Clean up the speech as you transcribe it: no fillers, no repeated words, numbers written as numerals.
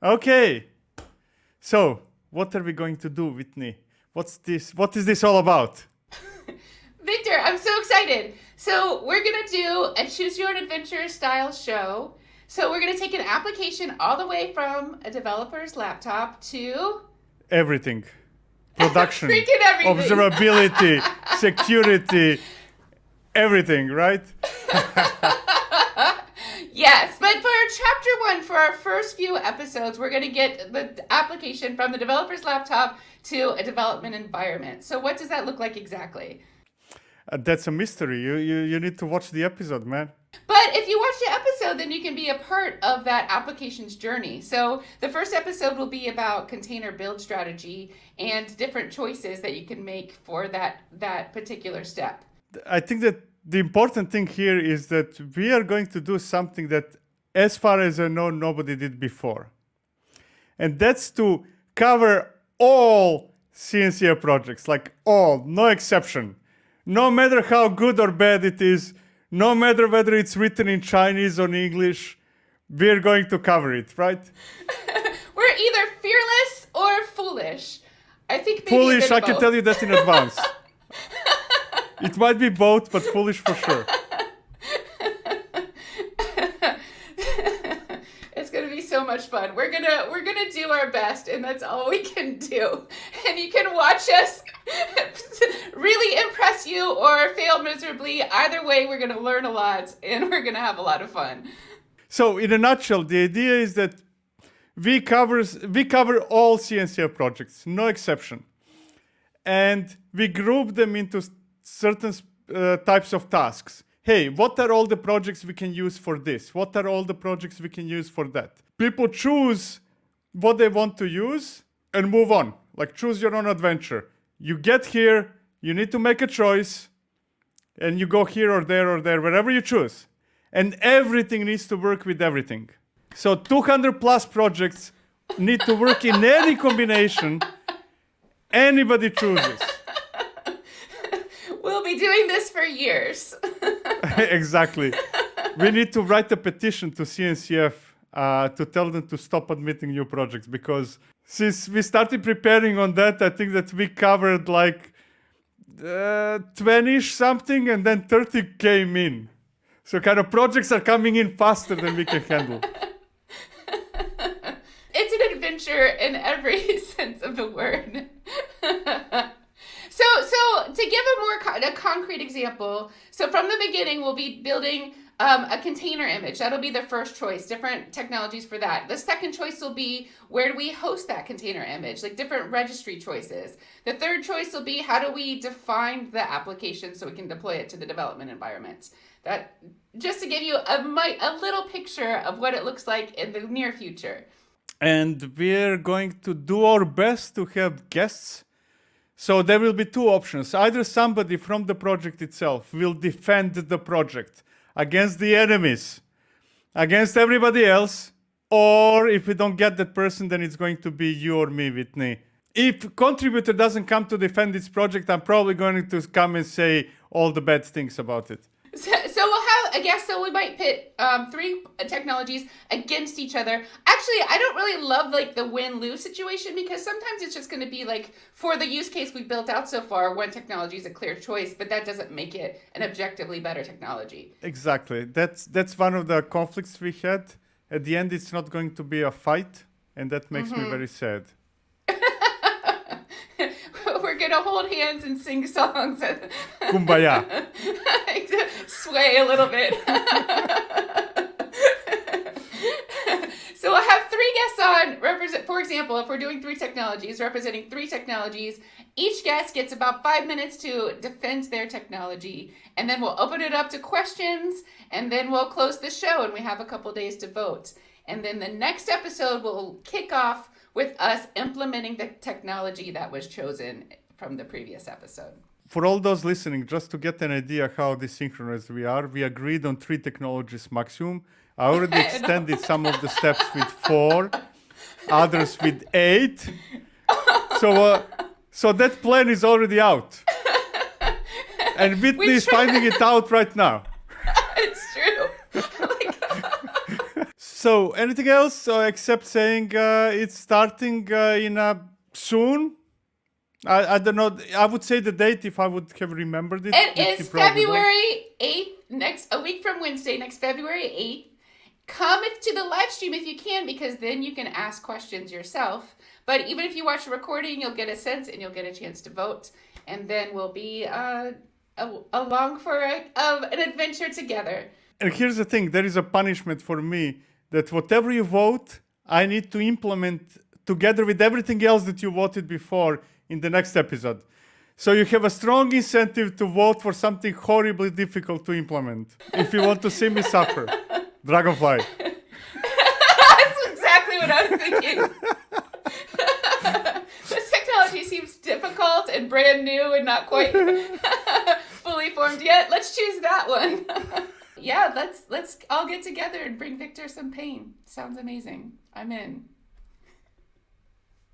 Okay. So, what are we going to do, Whitney? What's this? What is this all about? Victor, I'm so excited. So we're going to do a choose your own adventure style show. So we're going to take an application all the way from a developer's laptop to Everything. Production. freaking everything. Observability. Security. Everything, right? Yes, but for chapter 1, for our first few episodes, we're going to get the application from the developer's laptop to a development environment. So what does that look like exactly? That's a mystery. You need to watch the episode, man. But if you watch the episode, then you can be a part of that application's journey. So the first episode will be about container build strategy and different choices that you can make for that particular step. I think that the important thing here is that we are going to do something that, as far as I know, nobody did before. And that's to cover all CNCF projects, like all, no exception. No matter how good or bad it is, no matter whether it's written in Chinese or in English, we're going to cover it, right? We're either fearless or foolish. I think maybe Foolish, I can both. tell you that in advance. It might be both, but foolish for sure. It's gonna be so much fun. We're gonna do our best, and that's all we can do. And you can watch us really impress you or fail miserably. Either way, we're gonna learn a lot, and we're gonna have a lot of fun. So, in a nutshell, the idea is that we cover all CNCF projects, no exception, and we group them into certain types of tasks. Hey, what are all the projects we can use for this? What are all the projects we can use for that? People choose what they want to use and move on. Like, choose your own adventure. You get here, you need to make a choice, and you go here or there, wherever you choose. And everything needs to work with everything. So 200 plus projects need to work in any combination anybody chooses. We'll be doing this for years. Exactly. We need to write a petition to CNCF to tell them to stop admitting new projects, because since we started preparing on that, I think that we covered like 20-ish something, and then 30 came in. So kind of projects are coming in faster than we can handle. It's an adventure in every sense of the word. So to give a concrete example, so from the beginning, we'll be building a container image. That'll be the first choice, different technologies for that. The second choice will be, where do we host that container image? Like different registry choices. The third choice will be, how do we define the application so we can deploy it to the development environment? That, just to give you a little picture of what it looks like in the near future. And we're going to do our best to have guests. So there will be two options. Either somebody from the project itself will defend the project against the enemies, against everybody else, or if we don't get that person, then it's going to be you or me, Whitney. If contributor doesn't come to defend this project, I'm probably going to come and say all the bad things about it. So we'll have, I guess, so we might pit 3 technologies against each other. Actually, I don't really love like the win-lose situation, because sometimes it's just going to be like, for the use case we built out so far, one technology is a clear choice, but that doesn't make it an objectively better technology. Exactly. That's one of the conflicts we had. At the end, it's not going to be a fight, and that makes me very sad. We're going to hold hands and sing songs. Kumbaya. Sway a little bit. So we'll have 3 guests on, for example, if we're doing 3 technologies, representing 3 technologies, each guest gets about 5 minutes to defend their technology, and then we'll open it up to questions, and then we'll close the show, and we have a couple days to vote. And then the next episode will kick off with us implementing the technology that was chosen from the previous episode. For all those listening, just to get an idea how desynchronous we are, we agreed on 3 technologies maximum. I already extended some of the steps with 4, others with 8. So that plan is already out. And Whitney is finding it out right now. It's true. So anything else except saying it's starting soon? I don't know. I would say the date if I would have remembered it. It which is you probably don't. February 8th, a week from Wednesday, next February 8th. Come to the live stream if you can, because then you can ask questions yourself. But even if you watch the recording, you'll get a sense and you'll get a chance to vote. And then we'll be along for an adventure together. And here's the thing, there is a punishment for me that whatever you vote, I need to implement together with everything else that you voted before in the next episode. So you have a strong incentive to vote for something horribly difficult to implement if you want to see me suffer. Dragonfly. That's exactly what I was thinking. This technology seems difficult and brand new and not quite fully formed yet. Let's choose that one. Yeah, let's all get together and bring Victor some pain. Sounds amazing. I'm in.